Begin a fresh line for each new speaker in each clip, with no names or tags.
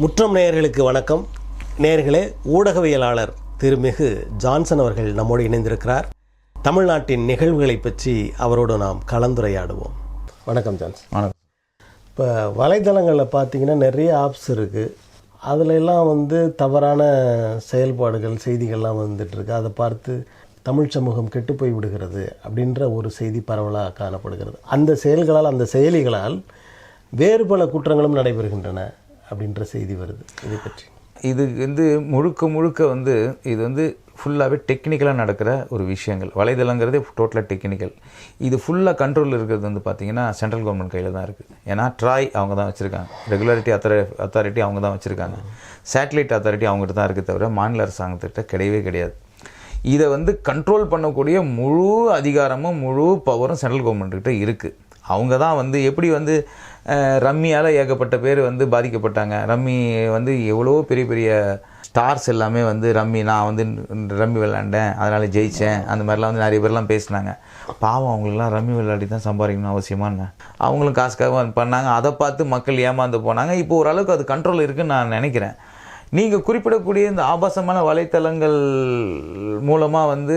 முற்றம் நேயர்களுக்கு வணக்கம். நேயர்களே, ஊடகவியலாளர் திருமிகு ஜான்சன் அவர்கள் நம்மோடு இணைந்திருக்கிறார். தமிழ்நாட்டின் நிகழ்வுகளை பற்றி அவரோடு நாம் கலந்துரையாடுவோம். வணக்கம் ஜான்சன்.
வணக்கம்.
இப்போ வலைதளங்களில் பார்த்தீங்கன்னா நிறைய ஆப்ஸ் இருக்குது. அதிலெல்லாம் தவறான செயல்பாடுகள் செய்திகள்லாம் வந்துட்டுருக்கு. அதை பார்த்து தமிழ் சமூகம் கெட்டு போய் விடுகிறது அப்படின்ற ஒரு செய்தி பரவலாக காணப்படுகிறது. அந்த செயல்களால், அந்த செயலிகளால் வேறு பல குற்றங்களும் நடைபெறுகின்றன அப்படின்ற செய்தி வருது. இதை பற்றி
இது முழுக்க இது ஃபுல்லாகவே டெக்னிக்கலாக நடக்கிற ஒரு விஷயங்கள். வலைதளங்கிறதே டோட்டலாக டெக்னிக்கல். இது ஃபுல்லாக கண்ட்ரோலில் இருக்கிறது பார்த்தீங்கன்னா சென்ட்ரல் கவர்மெண்ட் கையில் தான் இருக்குது. ஏன்னா ட்ராய் அவங்க தான் வச்சுருக்காங்க, ரெகுலாரிட்டி அத்தாரிட்டி அவங்க தான் வச்சுருக்காங்க, சேட்டலைட் அத்தாரிட்டி அவங்ககிட்ட தான் இருக்குது, தவிர மாநில அரசாங்கத்திட்ட கிடையவே கிடையாது. இதை கண்ட்ரோல் பண்ணக்கூடிய முழு அதிகாரமும் முழு பவரும் சென்ட்ரல் கவர்மெண்ட்கிட்ட இருக்குது. அவங்க தான் எப்படி ரம்மியால் ஏகப்பட்ட பேர் பாதிக்கப்பட்டாங்க. ரம்மி எவ்வளோ பெரிய பெரிய ஸ்டார்ஸ் எல்லாமே ரம்மி, நான் ரம்மி விளையாண்டேன் அதனால் ஜெயித்தேன், அந்த மாதிரிலாம் நிறைய பேர்லாம் பேசினாங்க. பாவம், அவங்களுக்குலாம் ரம்மி விளையாடி தான் சம்பாதிக்கணும் அவசியமான, அவங்களும் காசுக்காக பண்ணாங்க. அதை பார்த்து மக்கள் ஏமாந்து போனாங்க. இப்போ ஓரளவுக்கு அது கண்ட்ரோல் இருக்குதுன்னு நான் நினைக்கிறேன். நீங்கள் குறிப்பிடக்கூடிய இந்த ஆபாசமான வலைத்தளங்கள் மூலமாக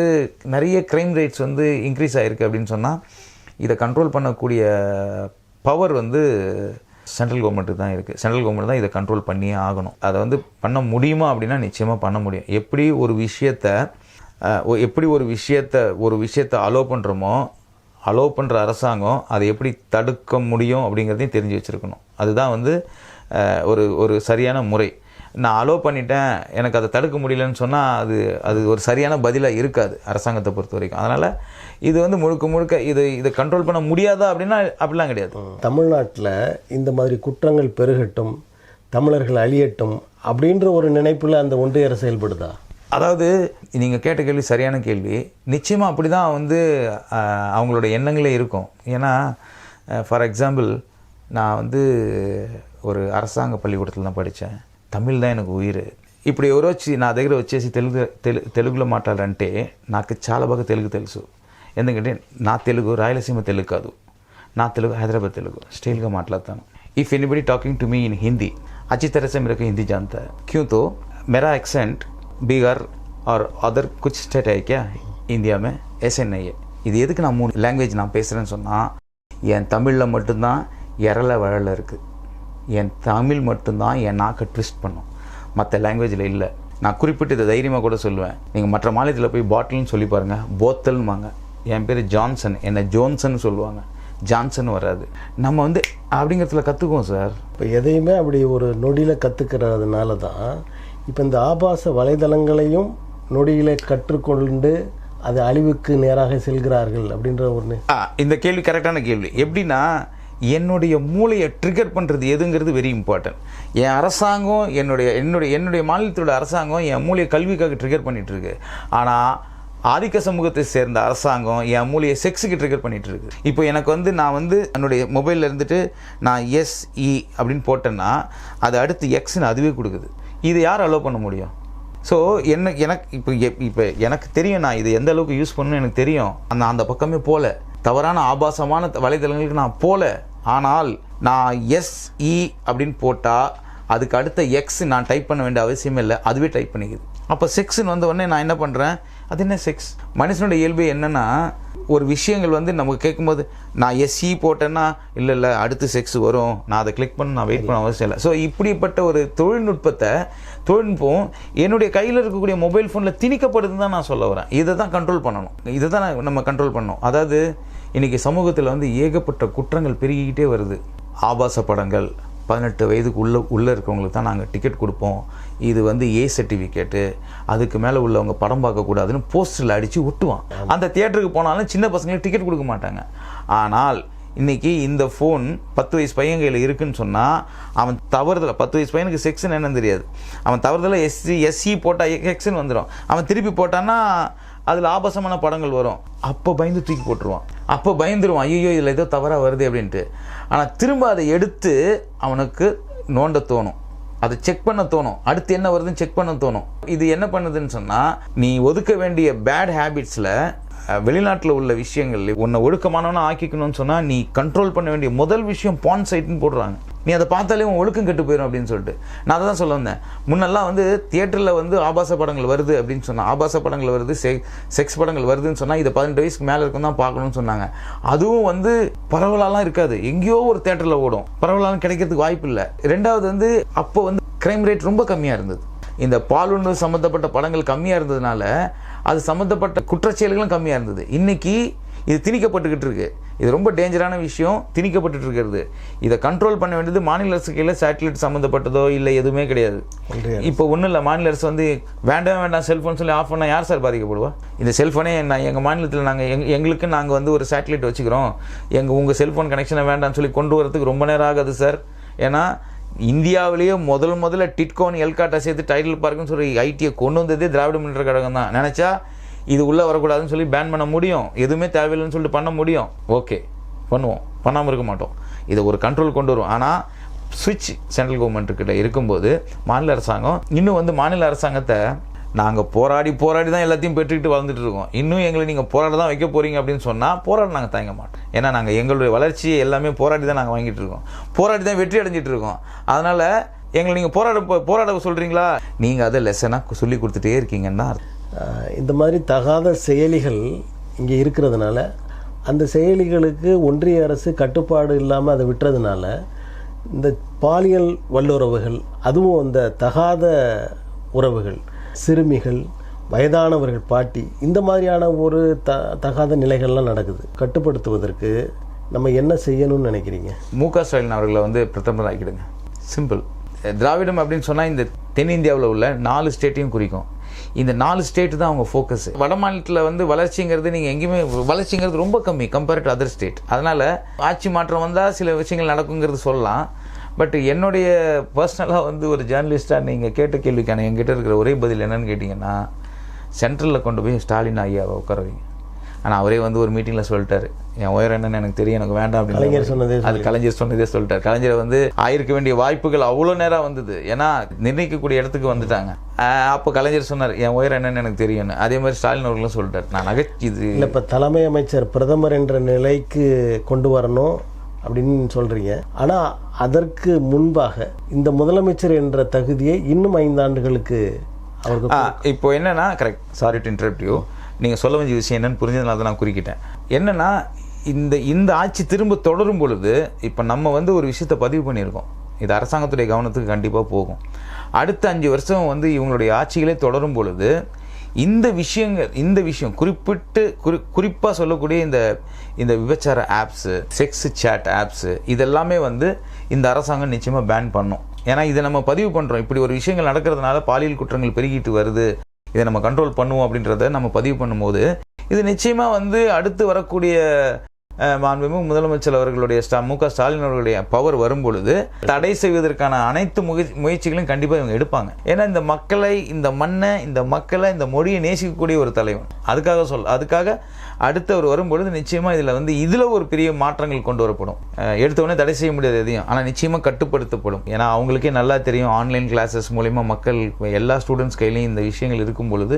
நிறைய க்ரைம் ரேட்ஸ் இன்க்ரீஸ் ஆகிருக்கு அப்படின்னு சொன்னால், இதை கண்ட்ரோல் பண்ணக்கூடிய பவர் சென்ட்ரல் கவர்மெண்ட்டுக்கு தான் இருக்குது. சென்ட்ரல் கவர்மெண்ட் தான் இதை கண்ட்ரோல் பண்ணியே ஆகணும். அதை பண்ண முடியுமா அப்படின்னா நிச்சயமாக பண்ண முடியும். எப்படி ஒரு விஷயத்தை அலோவ் பண்ணுறோமோ, அலோவ் பண்ணுற அரசாங்கம் அதை எப்படி தடுக்க முடியும் அப்படிங்கிறதையும் தெரிஞ்சு வச்சுருக்கணும். அதுதான் ஒரு சரியான முறை. நான் அலோவ் பண்ணிட்டேன், எனக்கு அதை தடுக்க முடியலன்னு சொன்னால் அது ஒரு சரியான பதிலாக இருக்காது அரசாங்கத்தை பொறுத்த வரைக்கும். அதனால் இது முழுக்க இதை கண்ட்ரோல் பண்ண முடியாதா அப்படின்னா அப்படிலாம் கிடையாது.
தமிழ்நாட்டில் இந்த மாதிரி குற்றங்கள் பெருகட்டும், தமிழர்கள் அழியட்டும் அப்படின்ற ஒரு நினைப்பில் அந்த ஒன்றிய அரசு செயல்படுதா?
அதாவது நீங்கள் கேட்ட கேள்வி சரியான கேள்வி. நிச்சயமாக அப்படி தான் அவங்களோட எண்ணங்களே இருக்கும். ஏன்னா ஃபார் எக்ஸாம்பிள், நான் ஒரு அரசாங்க பள்ளிக்கூடத்தில் தான் படித்தேன். తమిళ్ தான் எனக்கு ఉయిర్. ఇప్పుడు ఎవరో వచ్చి నా దగ్గర వచ్చేసి తెలుగులో మాట్లాడాలంటే నాకు చాలా బాగా తెలుగు తెలుసు. ఎందుకంటే నా తెలుగు రాయలసీమ తెలుగు కాదు, నా తెలుగు హైదరాబాద్ తెలుగు స్టైల్గా మాట్లాడతాను. If anybody talking to me in Hindi, अच्छी तरह से मेरे को हिंदी जानता है. क्यों? तो मेरा एक्सेंट बिहार और अदर कुछ स्टेट है क्या इंडिया में, ऐसे नहीं है. இது எதுக்கு நான் 3 லாங்குவேஜ் நான் பேசுகிறேன்னு சொன்னால், என் தமிழில் மட்டும்தான் எரல வழல இருக்குது. என் தமிழ் மட்டும்தான் என் நாக்கை ட்விஸ்ட் பண்ணும், மற்ற லாங்குவேஜில் இல்லை. நான் குறிப்பிட்டு இதை தைரியமாக கூட சொல்லுவேன். நீங்கள் மற்ற மாநிலத்தில் போய் பாட்டில்னு சொல்லி பாருங்கள், போத்தல்னுவாங்க. என் பேர் ஜான்சன், என்னை ஜோன்சன் சொல்லுவாங்க, ஜான்சன் வராது. நம்ம அப்படிங்கிறதுல கற்றுக்குவோம் சார்.
இப்போ எதையுமே அப்படி ஒரு நொடியில் கற்றுக்கிறதுனால தான் இப்போ இந்த ஆபாச வலைதளங்களையும் நொடியில் கற்றுக்கொண்டு அது அழிவுக்கு நேராக செல்கிறார்கள் அப்படின்ற ஒன்று.
இந்த கேள்வி கரெக்டான கேள்வி. எப்படின்னா, என்னுடைய மூளையை ட்ரிகர் பண்ணுறது எதுங்கிறது வெரி இம்பார்ட்டன்ட். என் அரசாங்கம், என்னுடைய மாநிலத்தோட அரசாங்கம் என் மூளையை கல்விக்காக ட்ரிகர் பண்ணிகிட்ருக்கு. ஆனால் ஆதிக்க சமூகத்தை சேர்ந்த அரசாங்கம் என் மூளையை செக்ஸுக்கு ட்ரிகர் பண்ணிகிட்ருக்கு. இப்போ எனக்கு நான் என்னுடைய மொபைலில் இருந்துட்டு நான் SE அப்படின்னு போட்டேன்னா அது அடுத்து எக்ஸ்ன்னு அதுவே கொடுக்குது. இது யார் அலோவ் பண்ண முடியும்? ஸோ இப்போ எனக்கு தெரியும், நான் இது எந்த அளவுக்கு யூஸ் பண்ணணும்னு எனக்கு தெரியும். அந்த பக்கமே போல, தவறான ஆபாசமான வலைதளங்களுக்கு நான் போல. ஆனால் நான் SE அப்படின்னு போட்டால் அதுக்கு அடுத்த X நான் டைப் பண்ண வேண்டிய அவசியமே இல்லை, அதுவே டைப் பண்ணிக்குது. அப்போ செக்ஸ்ன்னு வந்த உடனே நான் என்ன பண்ணுறேன், அது என்ன செக்ஸ்? மனுஷனோட இயல்பு என்னென்னா, ஒரு விஷயங்கள் நமக்கு கேட்கும்போது நான் SE போட்டேன்னா இல்லை அடுத்து செக்ஸ் வரும், நான் அதை கிளிக் பண்ண நான் வெயிட் பண்ண அவசியம் இல்லை. ஸோ இப்படிப்பட்ட ஒரு தொழில்நுட்பம் என்னுடைய கையில் இருக்கக்கூடிய மொபைல் ஃபோனில் திணிக்கப்படுதுன்னு தான் நான் சொல்ல வரேன். இதை தான் கண்ட்ரோல் பண்ணணும், இதை தான் நம்ம கண்ட்ரோல் பண்ணணும். அதாவது இன்றைக்கி சமூகத்தில் ஏகப்பட்ட குற்றங்கள் பெருகிக்கிட்டே வருது. ஆபாச படங்கள் 18 வயதுக்கு உள்ளே இருக்கவங்களுக்கு தான் நாங்கள் டிக்கெட் கொடுப்போம், இது A சர்டிஃபிகேட்டு, அதுக்கு மேலே உள்ளவங்க படம் பார்க்கக்கூடாதுன்னு போஸ்டரில் அடித்து ஒட்டுவான். அந்த தியேட்டருக்கு போனாலும் சின்ன பசங்களுக்கு டிக்கெட் கொடுக்க மாட்டாங்க. ஆனால் இன்றைக்கி இந்த ஃபோன் 10 வயசு பையன் கையில் இருக்குதுன்னு சொன்னால், அவன் தவறுதலை, 10 வயசு பையனுக்கு செக்ஸ்ன்னு என்னன்னு தெரியாது, அவன் தவறுதலை SE போட்டால் எக்ஸ்ன்னு வந்துடும். அவன் திருப்பி போட்டான்னா அதில் ஆபாசமான படங்கள் வரும். அப்போ பயந்து தூக்கி போட்டுருவான். அப்போ பயந்துருவான், ஐயோ இதில் ஏதோ தவறாக வருது அப்படின்ட்டு. ஆனால் திரும்ப அதை எடுத்து அவனுக்கு நோண்ட தோணும், அதை செக் பண்ண தோணும், அடுத்து என்ன வருதுன்னு செக் பண்ண தோணும். இது என்ன பண்ணுதுன்னு சொன்னால், நீ ஒதுக்க வேண்டிய பேட் ஹேபிட்ஸில் வெளிநாட்டில் உள்ள விஷயங்கள் உன்னை ஒழுக்கமானவனா ஆக்கிக்கணும்னு சொன்னால், நீ கண்ட்ரோல் பண்ண வேண்டிய முதல் விஷயம் பான் சைட்னு போடுறாங்க. நீ அதை பார்த்தாலே உன் ஒழுக்கம் கெட்டு போயிடும் அப்படின்னு சொல்லிட்டு நான் அதை தான் சொல்ல வந்தேன். முன்னெல்லாம் வந்து தியேட்டரில் வந்து ஆபாச படங்கள் வருது அப்படின்னு சொன்னால், ஆபாச படங்கள் வருது, செக்ஸ் படங்கள் வருதுன்னு சொன்னால் இதை 18 வயசுக்கு மேலே இருக்கும் தான் பார்க்கணும்னு சொன்னாங்க. அதுவும் வந்து பரவலாலாம் இருக்காது, எங்கேயோ ஒரு தியேட்டரில் ஓடும், பரவலாலும் கிடைக்கிறதுக்கு வாய்ப்பு இல்லை. ரெண்டாவது வந்து அப்போ வந்து கிரைம் ரேட் ரொம்ப கம்மியாக இருந்தது. இந்த பாலுணர்வு சம்மந்தப்பட்ட படங்கள் கம்மியாக இருந்ததுனால அது சம்மந்தப்பட்ட குற்றச்செயல்களும் கம்மியாக இருந்தது. இன்றைக்கி இது திணிக்கப்பட்டுக்கிட்டு இருக்கு. இது ரொம்ப டேஞ்சரான விஷயம், திணிக்கப்பட்டு இருக்கிறது. இதை கண்ட்ரோல் பண்ண வேண்டியது மாநில அரசு கையில் சேட்டலைட் சம்மந்தப்பட்டதோ இல்லை எதுவுமே கிடையாது. இப்போ ஒன்றும் இல்லை, மாநில அரசு வந்து வேண்டாம் செல்ஃபோன் சொல்லி ஆஃப் பண்ணால் யார் சார் பாதிக்கப்படுவா? இந்த செல்ஃபோனே எங்கள் மாநிலத்தில் நாங்கள் வந்து ஒரு சேட்டலைட் வச்சுக்கிறோம், உங்கள் செல்ஃபோன் கனெக்ஷனை வேண்டாம்னு சொல்லி கொண்டு வரதுக்கு ரொம்ப நேரம் ஆகாது சார். ஏன்னா இந்தியாவிலேயே முதல்ல டிட்கோன் எல்காட்டை சேர்த்து டைட்டில் பார்க்குன்னு சொல்லி ஐடியை கொண்டு வந்ததே திராவிட முன்னேற்ற கழகம் தான். நினச்சா இது உள்ளே வரக்கூடாதுன்னு சொல்லி பேன் பண்ண முடியும், எதுவுமே தேவையில்லைன்னு சொல்லிட்டு பண்ண முடியும். ஓகே, பண்ணுவோம், பண்ணாமல் இருக்க மாட்டோம். இதை ஒரு கண்ட்ரோல் கொண்டு வரும். ஆனால் சுவிட்ச் சென்ட்ரல் கவர்மெண்ட்டுக்கிட்ட இருக்கும்போது மாநில அரசாங்கம் இன்னும் வந்து மாநில அரசாங்கத்தை நாங்கள் போராடி தான் எல்லாத்தையும் பெற்றுக்கிட்டு வளர்ந்துட்டு இருக்கோம், இன்னும் எங்களை நீங்கள் போராட தான் வைக்க போகிறீங்க அப்படின்னு சொன்னால் போராட நாங்கள் தயங்க மாட்டோம். ஏன்னா நாங்கள் எங்களுடைய வளர்ச்சியை எல்லாமே போராடி தான் நாங்கள் வாங்கிட்டு இருக்கோம், போராடி தான் வெற்றி அடைஞ்சிட்டு இருக்கோம். அதனால் எங்களை நீங்கள் போராட சொல்கிறீங்களா, நீங்கள் அதை லெசனாக சொல்லி கொடுத்துட்டே இருக்கீங்கன்னா
இந்த மாதிரி தகாத செயலிகள் இங்கே இருக்கிறதுனால அந்த செயலிகளுக்கு ஒன்றிய அரசு கட்டுப்பாடு இல்லாமல் அதை விட்டுறதுனால இந்த பாலியல் வல்லுறவுகள், அதுவும் அந்த தகாத உறவுகள், சிறுமிகள், வயதானவர்கள், பாட்டி, இந்த மாதிரியான ஒரு தகாத நிலைகள்லாம் நடக்குது. கட்டுப்படுத்துவதற்கு நம்ம என்ன செய்யணும்னு நினைக்கிறீங்க?
மு.க. ஸ்டாலின் அவர்களை வந்து பிரதமர் ஆக்கிடுங்க. சிம்பிள். திராவிடம் அப்படின்னு சொன்னால் இந்த தென்னிந்தியாவில் உள்ள 4 ஸ்டேட்டையும் குறிக்கும். இந்த 4 ஸ்டேட்டு தான் அவங்க ஃபோக்கஸ். வட மாநிலத்தில் வந்து வளர்ச்சிங்கிறது நீங்கள் எங்கேயுமே வளர்ச்சிங்கிறது ரொம்ப கம்மி கம்பேர்ட் டு அதர் ஸ்டேட். அதனால் ஆட்சி மாற்றம் வந்தால் சில விஷயங்கள் நடக்குங்கிறது சொல்லலாம். பட் என்னுடைய பர்சனலாக வந்து ஒரு ஜேர்னலிஸ்ட்டாக நீங்கள் கேட்ட கேள்விக்கான என்கிட்ட இருக்கிற ஒரே பதில் என்னன்னு கேட்டிங்கன்னா, சென்ட்ரலில் கொண்டு போய் ஸ்டாலின் ஐயாவை உட்கார வைங்க. ஆனால் அவரே வந்து ஒரு மீட்டிங்கில் சொல்லிட்டாரு, என் உயரம் என்னன்னு எனக்கு தெரியும், எனக்கு வேண்டாம் அப்படின்னு. கலைஞர் சொன்னதே சொல்லிட்டார். கலைஞர் வந்து ஆயிருக்க வேண்டிய வாய்ப்புகள் அவ்வளோ நேரம் வந்தது, ஏன்னா நிர்ணயிக்கக்கூடிய இடத்துக்கு வந்துட்டாங்க. அப்போ கலைஞர் சொன்னார் என் உயரம் என்னன்னு எனக்கு தெரியும்னு. அதே மாதிரி ஸ்டாலின் அவர்களும் சொல்லிட்டார். நான் நகைச்சிது
இல்லை, இப்போ தலைமை அமைச்சர் பிரதமர் என்ற நிலைக்கு கொண்டு வரணும் அப்படின்னு சொல்கிறீங்க. ஆனால் அதற்கு முன்பாக இந்த முதலமைச்சர் என்ற தகுதியை இன்னும் 5 ஆண்டுகளுக்கு அவருக்கு
இப்போ என்னன்னா, correct, sorry to interrupt you, நீங்கள் சொல்ல வேண்டிய விஷயம் என்னன்னு புரிஞ்சதுனால தான் நான் குறுக்கிட்டேன். என்னன்னா, இந்த ஆட்சி திரும்ப தொடரும் பொழுது இப்போ நம்ம வந்து ஒரு விஷயத்தை பதிவு பண்ணியிருக்கோம், இது அரசாங்கத்துடைய கவனத்துக்கு கண்டிப்பாக போகும். அடுத்த 5 வருஷம் வந்து இவங்களுடைய ஆட்சிகளே தொடரும் பொழுது இந்த விஷயம் குறிப்பாக சொல்லக்கூடிய இந்த விபச்சார ஆப்ஸு, செக்ஸ் சேட் ஆப்ஸு, இதெல்லாமே வந்து இந்த அரசாங்கம் நிச்சயமாக பேன் பண்ணும். ஏன்னா இதை நம்ம பதிவு பண்ணுறோம், இப்படி ஒரு விஷயங்கள் நடக்கிறதுனால பாலியல் குற்றங்கள் பெருகிட்டு வருது, இதை நம்ம கண்ட்ரோல் பண்ணுவோம் அப்படின்றத நம்ம பதிவு பண்ணும்போது இது நிச்சயமாக வந்து அடுத்து வரக்கூடிய மாண்புமிகு முதலமைச்சர் அவர்களுடைய மு.க. ஸ்டாலின் அவர்களுடைய பவர் வரும்பொழுது தடை செய்வதற்கான அனைத்து முயற்சிகளும் கண்டிப்பாக இவங்க எடுப்பாங்க. ஏன்னா இந்த மக்களை, இந்த மண்ணை, இந்த மக்களை, இந்த மொழியை நேசிக்கக்கூடிய ஒரு தலைவன். அதுக்காக அடுத்தவர் வரும்பொழுது நிச்சயமாக இதில் ஒரு பெரிய மாற்றங்கள் கொண்டு வரப்படும். எடுத்தவொடனே தடை செய்ய முடியாது எதையும், ஆனால் நிச்சயமாக கட்டுப்படுத்தப்படும். ஏன்னா அவங்களுக்கே நல்லா தெரியும், ஆன்லைன் கிளாஸஸ் மூலிமா மக்கள் எல்லா ஸ்டூடெண்ட்ஸ் கையிலையும் இந்த விஷயங்கள் இருக்கும் பொழுது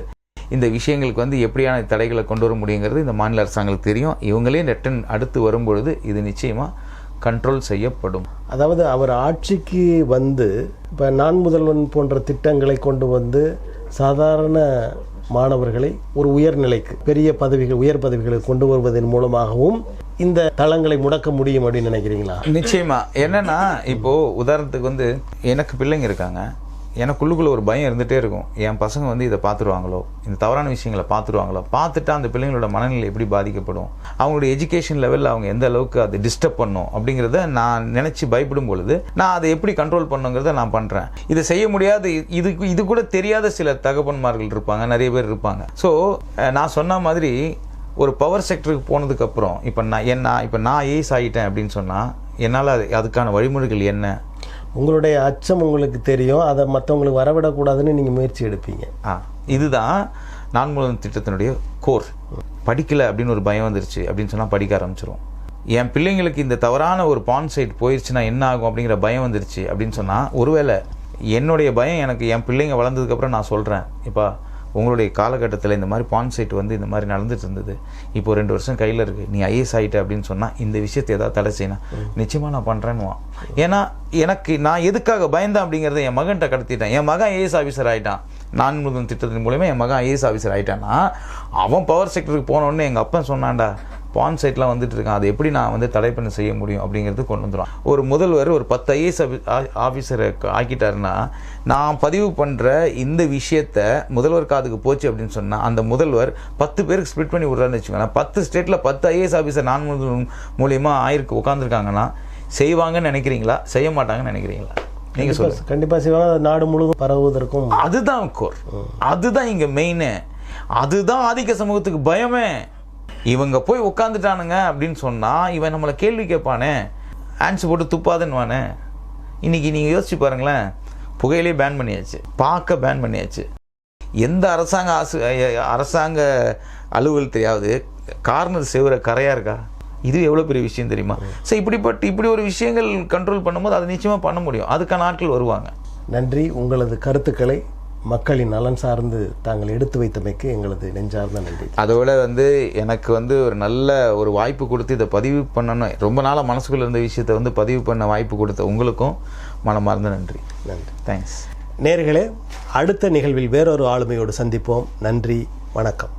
இந்த விஷயங்களுக்கு வந்து எப்படியான தடைகளை கொண்டு வர முடியுங்கிறது இந்த மாநில அரசாங்கங்களுக்கு தெரியும். இவங்களே அடுத்து வரும்பொழுது இது நிச்சயமாக கண்ட்ரோல் செய்யப்படும்.
அதாவது அவர் ஆட்சிக்கு வந்து இப்போ நான் முதல்வன் போன்ற திட்டங்களை கொண்டு வந்து சாதாரண மாணவர்களை ஒரு உயர்நிலைக்கு, பெரிய பதவிகள், உயர் பதவிகளுக்கு கொண்டு வருவதன் மூலமாகவும் இந்த தளங்களை முடக்க முடியும் அப்படின்னு நினைக்கிறீங்களா?
நிச்சயமா. என்னன்னா, இப்போது உதாரணத்துக்கு வந்து எனக்கு பிள்ளைங்க இருக்காங்க, எனக்குள்ளுக்குள்ளே ஒரு பயம் இருந்துகிட்டே இருக்கும், என் பசங்க வந்து இதை பார்த்துருவாங்களோ, இந்த தவறான விஷயங்களை பார்த்துருவாங்களோ, பார்த்துட்டா அந்த பிள்ளைங்களோட மனநிலை எப்படி பாதிக்கப்படும், அவங்களுடைய எஜுகேஷன் லெவலில் அவங்க எந்த அளவுக்கு அதை டிஸ்டர்ப் பண்ணும் அப்படிங்கிறத நான் நினச்சி பயப்படும் பொழுது நான் அதை எப்படி கண்ட்ரோல் பண்ணுங்கிறத நான் பண்ணுறேன். இதை செய்ய முடியாத, இது கூட தெரியாத சில தகப்பன்மார்கள் இருப்பாங்க, நிறைய பேர் இருப்பாங்க. ஸோ நான் சொன்ன மாதிரி ஒரு பவர் செக்டருக்கு போனதுக்கப்புறம் இப்போ நான் ஏஸ் ஆகிட்டேன் அப்படின்னு சொன்னால் என்னால் அதுக்கான வழிமுறைகள் என்ன?
உங்களுடைய அச்சம் உங்களுக்கு தெரியும், அதை மற்றவங்களுக்கு வரவிடக்கூடாதுன்னு நீங்கள் முயற்சி எடுப்பீங்க.
இதுதான் நான் முதல்வன் திட்டத்தினுடைய கோர். படிக்கலை அப்படின்னு ஒரு பயம் வந்துருச்சு அப்படின்னு சொன்னால் படிக்க ஆரம்பிச்சிடும். என் பிள்ளைங்களுக்கு இந்த தவறான ஒரு பான் சைட் போயிடுச்சுன்னா என்ன ஆகும் அப்படிங்கிற பயம் வந்துருச்சு அப்படின்னு சொன்னால், ஒருவேளை என்னுடைய பயம் எனக்கு என் பிள்ளைங்க வளர்ந்ததுக்கப்புறம் நான் சொல்கிறேன், இப்போ உங்களுடைய காலகட்டத்தில் இந்த மாதிரி பான் சைட் வந்து இந்த மாதிரி நடந்துட்டு இருந்தது, இப்போ 2 வருஷம் கையில் இருக்குது, நீ ஐஏஎஸ் ஆகிட்ட அப்படின்னு சொன்னால் இந்த விஷயத்தை ஏதாவது தடை செய்யணும், நிச்சயமாக நான் பண்ணுறேன்னுவான். ஏன்னா நான் எதுக்காக பயந்தேன் அப்படிங்கிறத என் மகன்கிட்ட கடத்திட்டேன். என் மகன் ஐஏஎஸ் ஆஃபீஸர் ஆகிட்டான், நான் முதல் திட்டத்தின் மூலமே என் மகன் ஐஏஎஸ் ஆஃபீஸர் ஆகிட்டான்னா, அவன் பவர் செக்டருக்கு போனோடனே எங்கள் அப்பா சொன்னான்டா பான் சைட்லாம் வந்துட்டு இருக்கான், அதை எப்படி நான் வந்து தடை பண்ண செய்ய முடியும் அப்படிங்கிறது கொண்டு வந்துடும். ஒரு முதல்வர் ஒரு 10 ஐஏஎஸ் ஆஃபீஸரை ஆக்கிட்டாருன்னா, நான் பதிவு பண்ணுற இந்த விஷயத்த முதல்வர் காதுக்கு போச்சு அப்படின்னு சொன்னால், அந்த முதல்வர் 10 பேருக்கு ஸ்ப்ளிட் பண்ணி விட்றான்னு வச்சுக்கோங்களேன். 10 ஸ்டேட்டில் 10 ஐஏஎஸ் ஆஃபீஸர் நான் மூலியமாக ஆயிருக்கு உட்காந்துருக்காங்கன்னா, செய்வாங்கன்னு நினைக்கிறீங்களா, செய்ய மாட்டாங்கன்னு நினைக்கிறீங்களா? நீங்கள் சொல்லுங்கள்.
கண்டிப்பாக செய்வாங்க. நாடு முழுவதும் பரவுவதற்கும்
அதுதான் கோர், அதுதான் இங்கே மெயின், அதுதான் ஆதிக்க சமூகத்துக்கு பயமே. இவங்க போய் உட்காந்துட்டானுங்க அப்படின்னு சொன்னால் இவன் நம்மளை கேள்வி கேட்பானே, ஆன்சர் போட்டு துப்பாதுன்னுவானே. இன்றைக்கி நீங்கள் யோசிச்சு பாருங்களேன், புகையிலே பேன் பண்ணியாச்சு, பார்க்க பேன் பண்ணியாச்சு. எந்த அரசாங்க அலுவல் தெரியாது, கார்னர் செவர கரையாக இருக்கா? இது எவ்வளோ பெரிய விஷயம் தெரியுமா? ஸோ இப்படி ஒரு விஷயங்கள் கண்ட்ரோல் பண்ணும்போது அதை நிச்சயமாக பண்ண முடியும். அதுக்கான ஆட்கள் வருவாங்க.
நன்றி. உங்களது கருத்துக்களை மக்களின் நலன் சார்ந்து தாங்கள் எடுத்து வைத்தமைக்கு எங்களது நெஞ்சார்ந்த நன்றி.
அதோட எனக்கு ஒரு நல்ல ஒரு வாய்ப்பு கொடுத்து இதை பதிவு பண்ணணும், ரொம்ப நாளாக மனசுக்குள்ள இருந்த விஷயத்தை பதிவு பண்ண வாய்ப்பு கொடுத்த உங்களுக்கும் மனமார்ந்த நன்றி.
நன்றி.
தேங்க்ஸ்.
நேயர்களே, அடுத்த நிகழ்வில் வேறொரு ஆளுமையோடு சந்திப்போம். நன்றி, வணக்கம்.